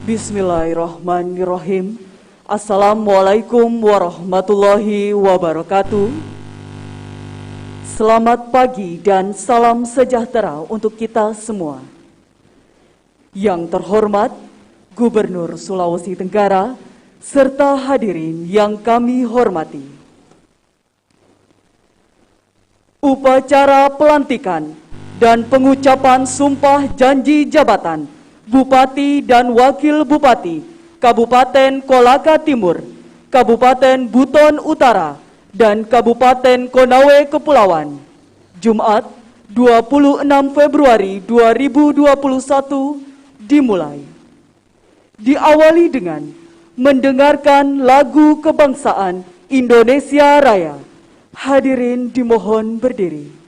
Bismillahirrahmanirrahim. Assalamualaikum warahmatullahi wabarakatuh. Selamat pagi dan salam sejahtera untuk kita semua. Yang terhormat Gubernur Sulawesi Tenggara serta hadirin yang kami hormati. Upacara pelantikan dan pengucapan sumpah janji jabatan Bupati dan Wakil Bupati Kabupaten Kolaka Timur, Kabupaten Buton Utara, dan Kabupaten Konawe Kepulauan, Jumat 26 Februari 2021 dimulai. Diawali dengan mendengarkan lagu kebangsaan Indonesia Raya. Hadirin dimohon berdiri.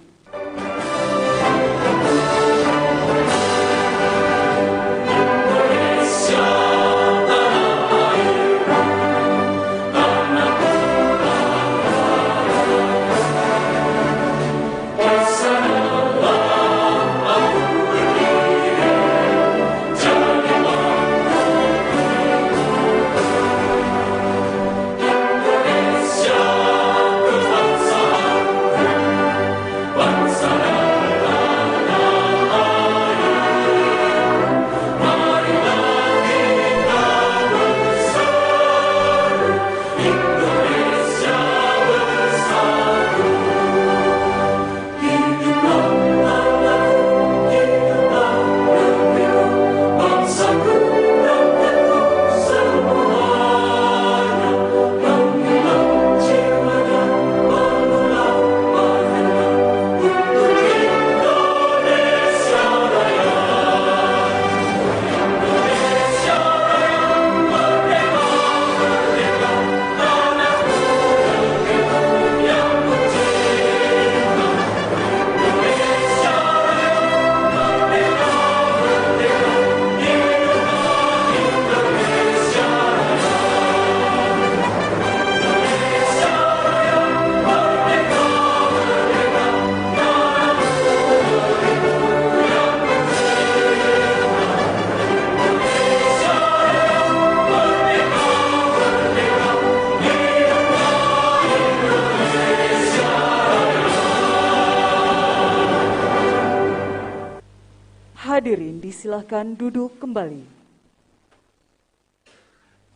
Hadirin disilahkan duduk kembali.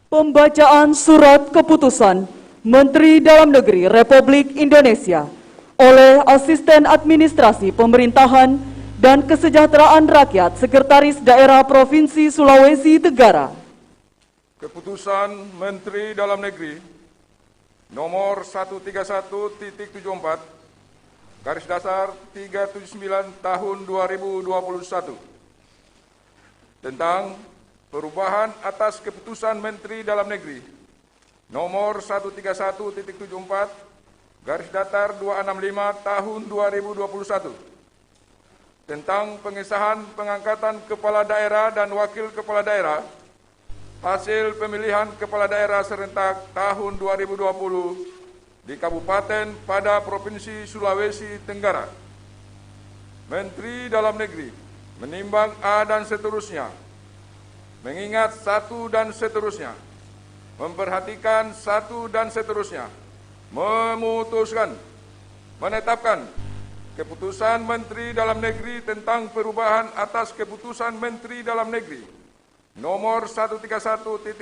Pembacaan surat keputusan Menteri Dalam Negeri Republik Indonesia oleh Asisten Administrasi Pemerintahan dan Kesejahteraan Rakyat Sekretaris Daerah Provinsi Sulawesi Tenggara. Keputusan Menteri Dalam Negeri nomor 131.74 garis dasar 379 tahun 2021 tentang perubahan atas Keputusan Menteri Dalam Negeri nomor 131.74 garis datar 265 tahun 2021 tentang pengesahan pengangkatan kepala daerah dan wakil kepala daerah hasil pemilihan kepala daerah serentak tahun 2020 di Kabupaten pada Provinsi Sulawesi Tenggara. Menteri Dalam Negeri menimbang A dan seterusnya, mengingat satu dan seterusnya, memperhatikan satu dan seterusnya, memutuskan, menetapkan Keputusan Menteri Dalam Negeri tentang perubahan atas Keputusan Menteri Dalam Negeri nomor 131.74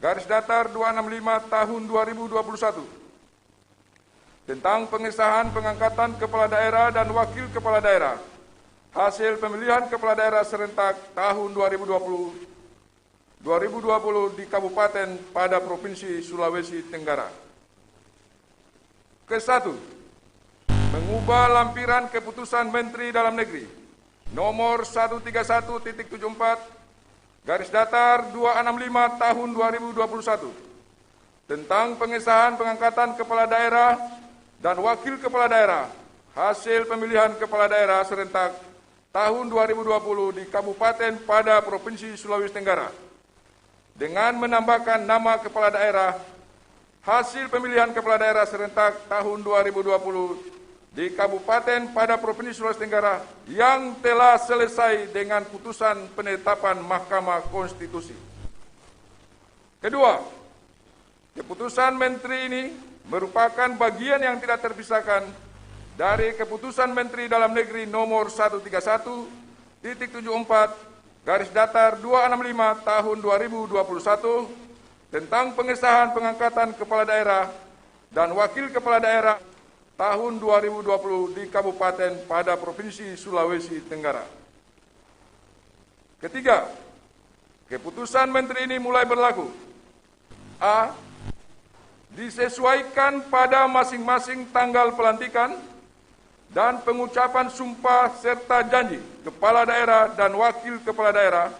garis datar 265 tahun 2021 tentang pengesahan pengangkatan kepala daerah dan wakil kepala daerah hasil pemilihan kepala daerah serentak tahun 2020 di Kabupaten pada Provinsi Sulawesi Tenggara. Ke-1, mengubah lampiran Keputusan Menteri Dalam Negeri nomor 131.74 garis datar 265 tahun 2021 tentang pengesahan pengangkatan kepala daerah dan wakil kepala daerah hasil pemilihan kepala daerah serentak tahun 2020 di Kabupaten pada Provinsi Sulawesi Tenggara dengan menambahkan nama kepala daerah hasil pemilihan kepala daerah serentak tahun 2020 di kabupaten pada Provinsi Sulawesi Tenggara yang telah selesai dengan putusan penetapan Mahkamah Konstitusi. Kedua, keputusan Menteri ini merupakan bagian yang tidak terpisahkan dari Keputusan Menteri Dalam Negeri Nomor 131.74/265 tahun 2021 tentang pengesahan pengangkatan kepala daerah dan wakil kepala daerah tahun 2020 di Kabupaten pada Provinsi Sulawesi Tenggara. Ketiga, keputusan Menteri ini mulai berlaku. A. Disesuaikan pada masing-masing tanggal pelantikan dan pengucapan sumpah serta janji kepala daerah dan wakil kepala daerah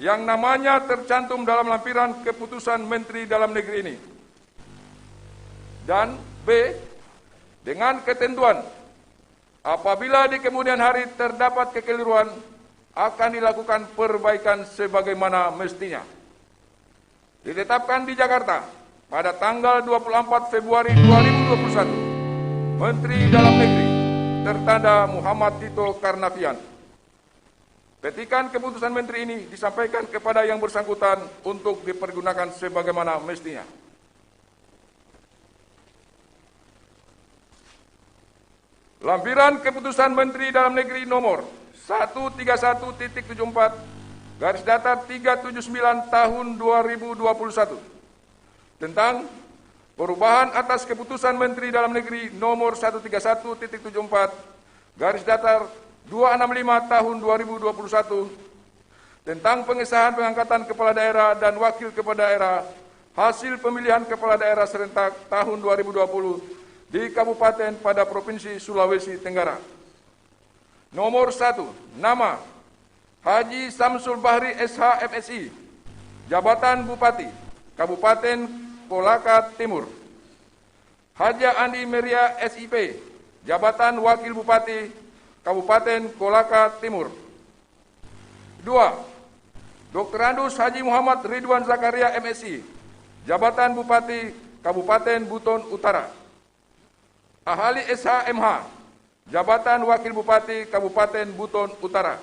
yang namanya tercantum dalam lampiran keputusan Menteri Dalam Negeri ini. Dan B. Dengan ketentuan, apabila di kemudian hari terdapat kekeliruan, akan dilakukan perbaikan sebagaimana mestinya. Ditetapkan di Jakarta pada tanggal 24 Februari 2021, Menteri Dalam Negeri tertanda Muhammad Tito Karnavian. Petikan keputusan Menteri ini disampaikan kepada yang bersangkutan untuk dipergunakan sebagaimana mestinya. Lampiran Keputusan Menteri Dalam Negeri Nomor 131.74/379 tahun 2021 tentang perubahan atas Keputusan Menteri Dalam Negeri Nomor 131.74/265 tahun 2021 tentang pengesahan pengangkatan kepala daerah dan wakil kepala daerah hasil pemilihan kepala daerah serentak tahun 2020 di Kabupaten pada Provinsi Sulawesi Tenggara. Nomor 1, nama Haji Samsul Bahri SH FSI, Jabatan Bupati, Kabupaten Kolaka Timur. Haja Andi Meria SIP, Jabatan Wakil Bupati, Kabupaten Kolaka Timur. 2. Dr. Andus Haji Muhammad Ridwan Zakaria MSI, Jabatan Bupati, Kabupaten Buton Utara. Ahali SHMH, Jabatan Wakil Bupati, Kabupaten Buton Utara.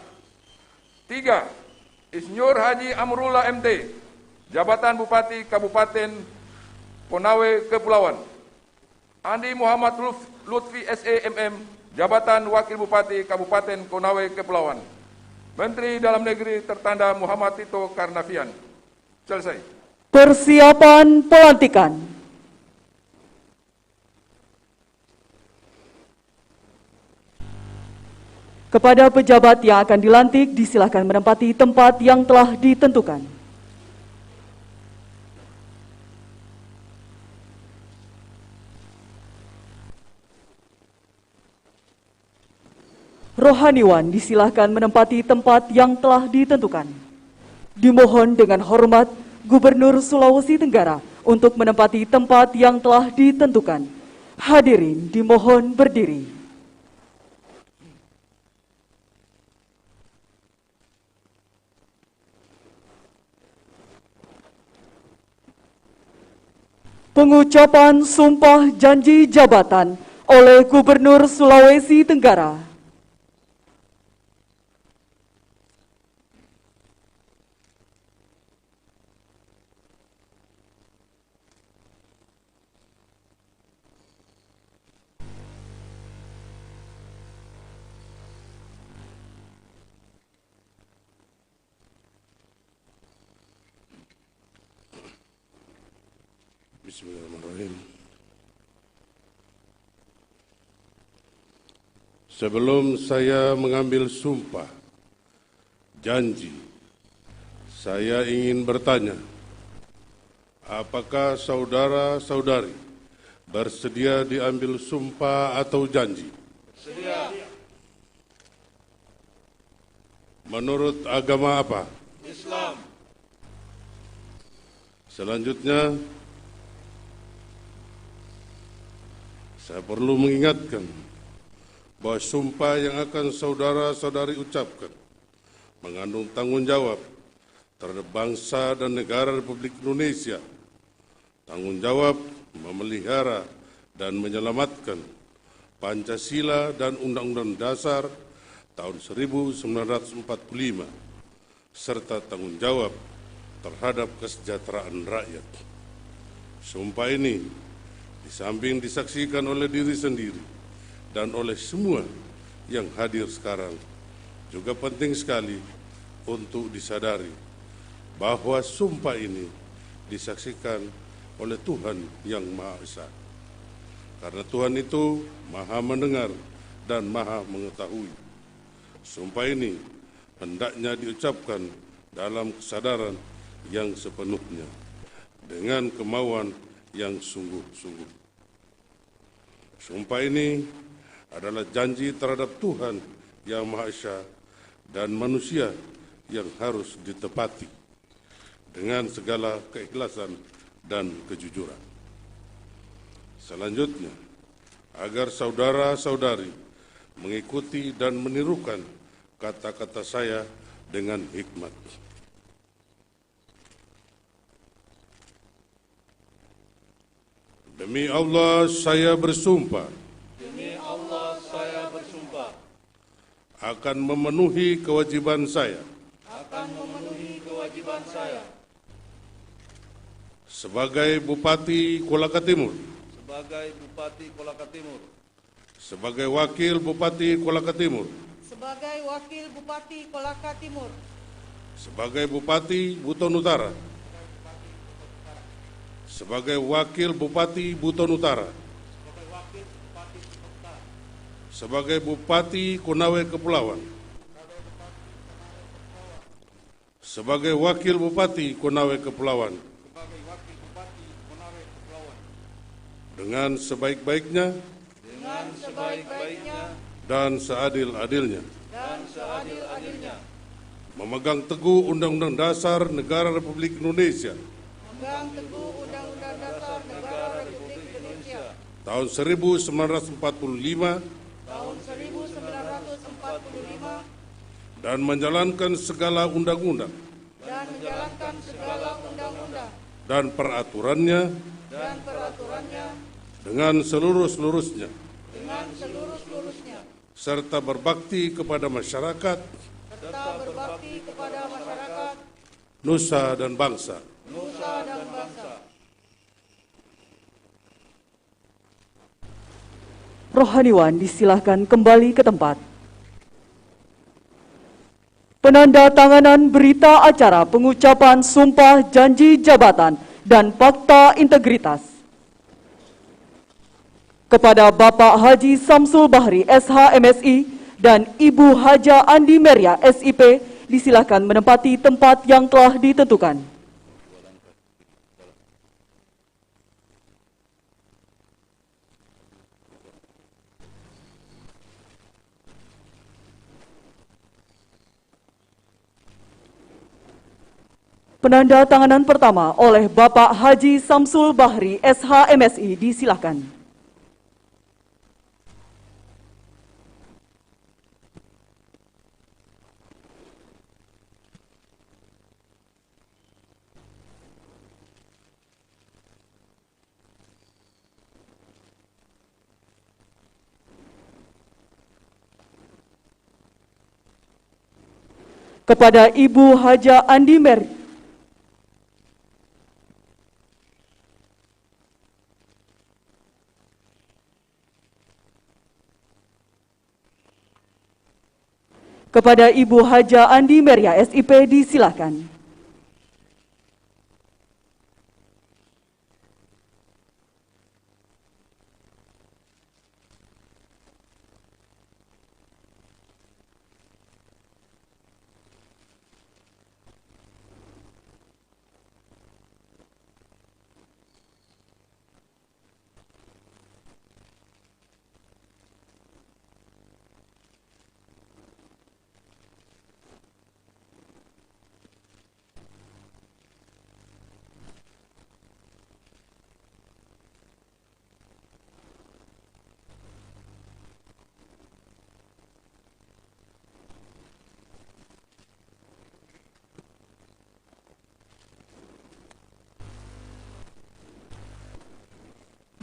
3. Insinyur Haji Amrullah MT, Jabatan Bupati, Kabupaten Konawe Kepulauan. Andi Muhammad Lutfi SEMM, Jabatan Wakil Bupati, Kabupaten Konawe Kepulauan. Menteri Dalam Negeri tertanda Muhammad Tito Karnavian. Selesai. Persiapan pelantikan. Kepada pejabat yang akan dilantik, disilakan menempati tempat yang telah ditentukan. Rohaniwan disilakan menempati tempat yang telah ditentukan. Dimohon dengan hormat Gubernur Sulawesi Tenggara untuk menempati tempat yang telah ditentukan. Hadirin dimohon berdiri. Pengucapan Sumpah Janji Jabatan oleh Gubernur Sulawesi Tenggara. Bismillahirrahmanirrahim. Sebelum saya mengambil sumpah janji, saya ingin bertanya, apakah saudara-saudari bersedia diambil sumpah atau janji? Sedia. Menurut agama apa? Islam. Selanjutnya, saya perlu mengingatkan bahwa sumpah yang akan saudara-saudari ucapkan mengandung tanggung jawab terhadap bangsa dan negara Republik Indonesia, tanggung jawab memelihara dan menyelamatkan Pancasila dan Undang-Undang Dasar tahun 1945, serta tanggung jawab terhadap kesejahteraan rakyat. Sumpah ini di samping disaksikan oleh diri sendiri dan oleh semua yang hadir sekarang, juga penting sekali untuk disadari bahwa sumpah ini disaksikan oleh Tuhan yang Maha Esa. Karena Tuhan itu Maha mendengar dan Maha mengetahui. Sumpah ini hendaknya diucapkan dalam kesadaran yang sepenuhnya, dengan kemauan yang sungguh-sungguh. Sumpah ini adalah janji terhadap Tuhan yang Maha Esa dan manusia yang harus ditepati dengan segala keikhlasan dan kejujuran. Selanjutnya, agar saudara-saudari mengikuti dan menirukan kata-kata saya dengan hikmat. Demi Allah saya bersumpah. Demi Allah saya bersumpah. Akan memenuhi kewajiban saya. Akan memenuhi kewajiban saya. Sebagai Bupati Kolaka Timur. Sebagai Bupati Kolaka Timur. Sebagai Wakil Bupati Kolaka Timur. Sebagai Wakil Bupati Kolaka Timur. Sebagai Bupati Buton Utara. Sebagai Wakil Bupati Buton Utara. Sebagai Bupati Konawe Kepulauan. Sebagai Wakil Bupati Konawe Kepulauan. Dengan sebaik-baiknya. Dengan sebaik-baiknya. Dan seadil-adilnya. Dan seadil-adilnya. Memegang teguh Undang-Undang Dasar Negara Republik Indonesia. Memegang teguh Undang-Undang Dasar Negara Republik Indonesia. Tahun 1945. Tahun 1945. Dan menjalankan segala undang-undang. Dan menjalankan segala undang-undang. Dan peraturannya. Dan peraturannya. Dengan seluruh-seluruhnya. Dengan seluruh-seluruhnya. Serta berbakti kepada masyarakat. Serta berbakti kepada masyarakat. Nusa dan bangsa. Nusa dan bangsa. Rohaniwan disilahkan kembali ke tempat. Penandatanganan berita acara pengucapan sumpah janji jabatan dan fakta integritas kepada Bapak Haji Samsul Bahri SH.MSI dan Ibu Haja Andi Meria SIP disilahkan menempati tempat yang telah ditentukan. Penandatanganan pertama oleh Bapak Haji Samsul Bahri SH.MSI disilahkan. Kepada Ibu Haja Andi Meria Kepada Ibu Haja Andi Meria SIP disilahkan.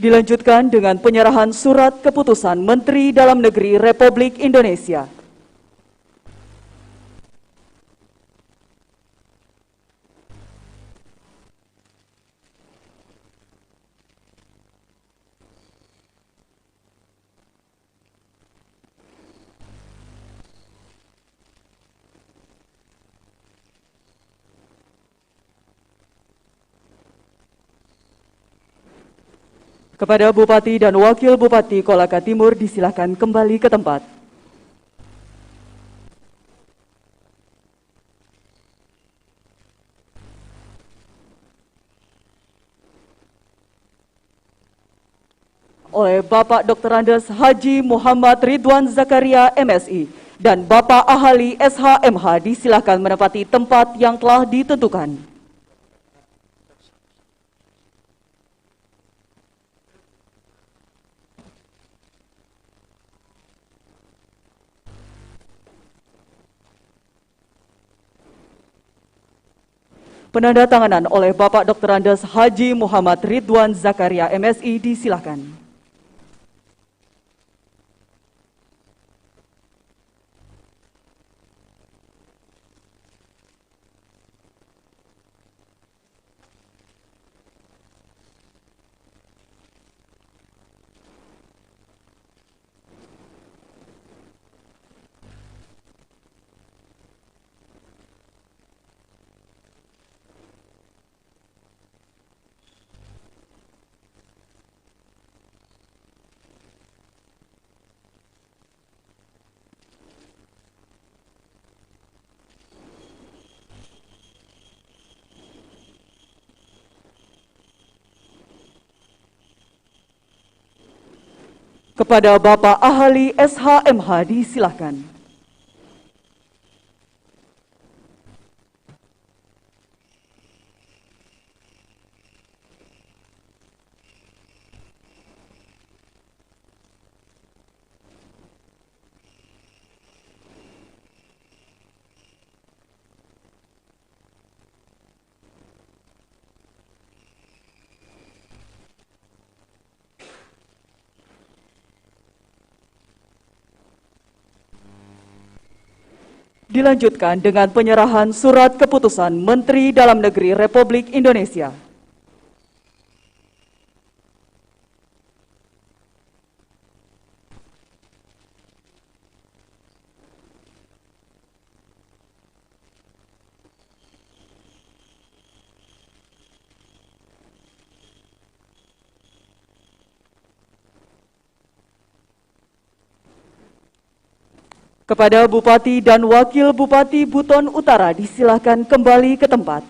Dilanjutkan dengan penyerahan surat keputusan Menteri Dalam Negeri Republik Indonesia. Kepada Bupati dan Wakil Bupati Kolaka Timur disilakan kembali ke tempat. Oleh Bapak Dr. Andes Haji Muhammad Ridwan Zakaria MSI dan Bapak Ahli SHMH disilakan menempati tempat yang telah ditentukan. Penandatanganan oleh Bapak Dr. Andes Haji Muhammad Ridwan Zakaria MSI disilakan. Kepada Bapak Ahli SHMH disilakan. Dilanjutkan dengan penyerahan surat keputusan Menteri Dalam Negeri Republik Indonesia. Kepada Bupati dan Wakil Bupati Buton Utara disilakan kembali ke tempat.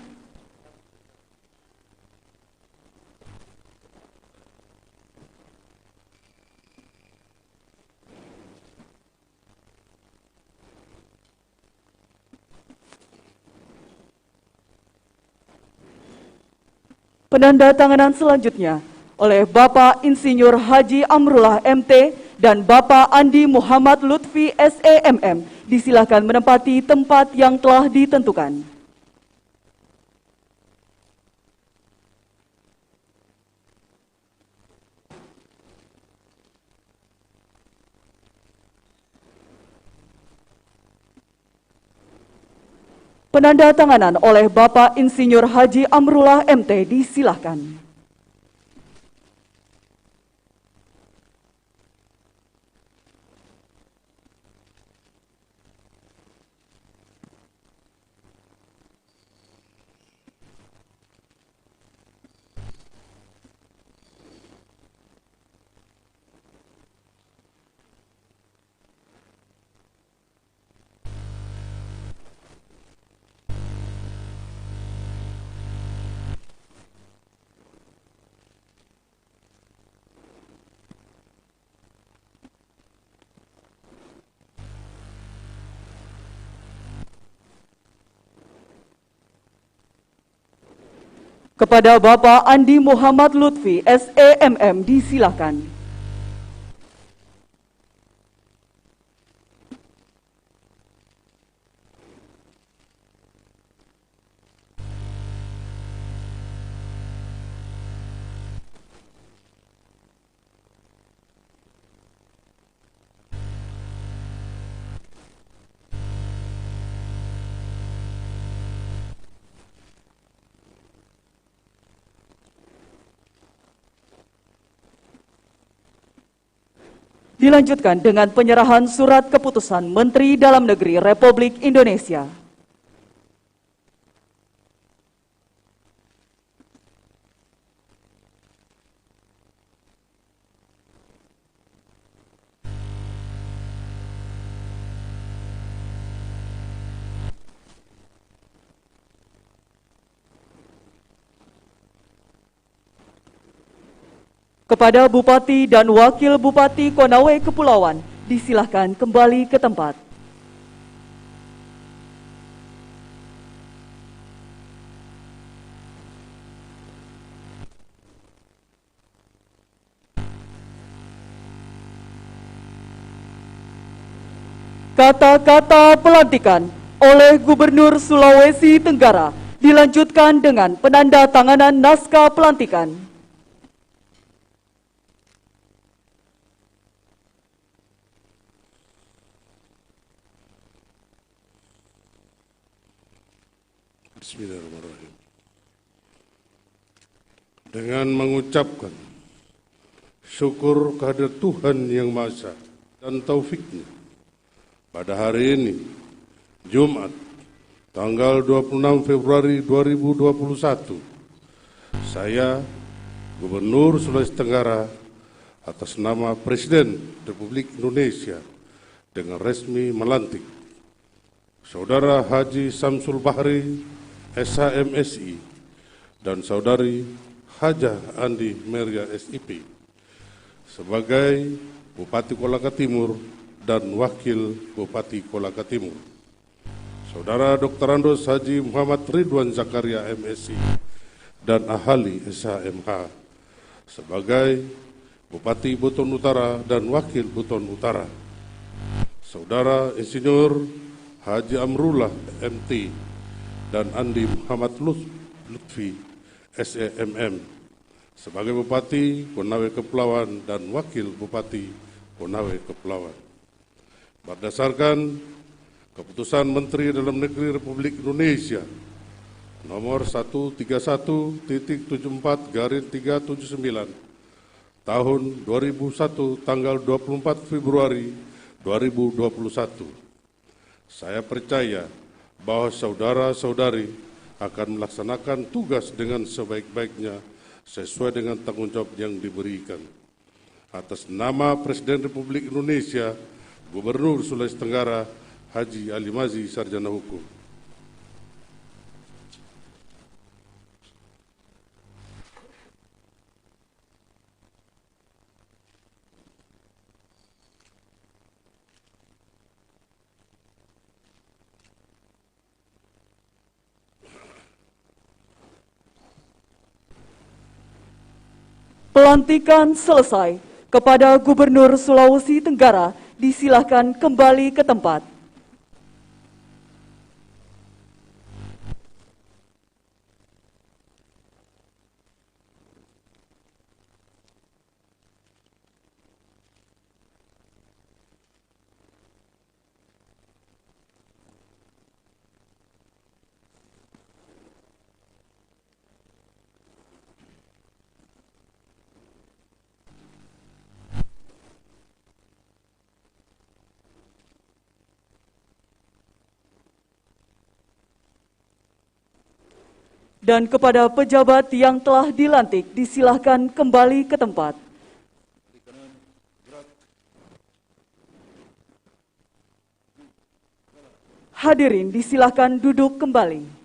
Penandatanganan selanjutnya oleh Bapak Insinyur Haji Amrullah MT dan Bapak Andi Muhammad Lutfi SEMM disilakan menempati tempat yang telah ditentukan. Penandatanganan oleh Bapak Insinyur Haji Amrullah MT disilakan. Kepada Bapak Andi Muhammad Lutfi SEMM disilakan. Dilanjutkan dengan penyerahan surat keputusan Menteri Dalam Negeri Republik Indonesia. Kepada Bupati dan Wakil Bupati Konawe Kepulauan, disilahkan kembali ke tempat. Kata-kata pelantikan oleh Gubernur Sulawesi Tenggara dilanjutkan dengan penandatanganan naskah pelantikan. Bismillahirrahmanirrahim. Dengan mengucapkan syukur kehadirat Tuhan Yang Maha Esa dan taufiknya, pada hari ini, Jumat, tanggal 26 Februari 2021, saya, Gubernur Sulawesi Tenggara, atas nama Presiden Republik Indonesia, dengan resmi melantik Saudara Haji Samsul Bahri, SHMSI, dan Saudari Hajah Andi Meria SIP sebagai Bupati Kolaka Timur dan Wakil Bupati Kolaka Timur. Saudara Dr. Andos Haji Muhammad Ridwan Zakaria MSI dan Ahali SHMH sebagai Bupati Buton Utara dan Wakil Buton Utara. Saudara Insinyur Haji Amrullah MT dan Andi Muhammad Lutfi SEMM sebagai Bupati Konawe Kepulauan dan Wakil Bupati Konawe Kepulauan. Berdasarkan Keputusan Menteri Dalam Negeri Republik Indonesia nomor 131.74/379 tahun 2001 tanggal 24 Februari 2021. Saya percaya bahwa saudara-saudari akan melaksanakan tugas dengan sebaik-baiknya sesuai dengan tanggung jawab yang diberikan. Atas nama Presiden Republik Indonesia, Gubernur Sulawesi Tenggara, Haji Ali Mazi, Sarjana Hukum. Pelantikan selesai. Kepada Gubernur Sulawesi Tenggara, disilahkan kembali ke tempat. Dan kepada pejabat yang telah dilantik, disilahkan kembali ke tempat. Hadirin disilahkan duduk kembali.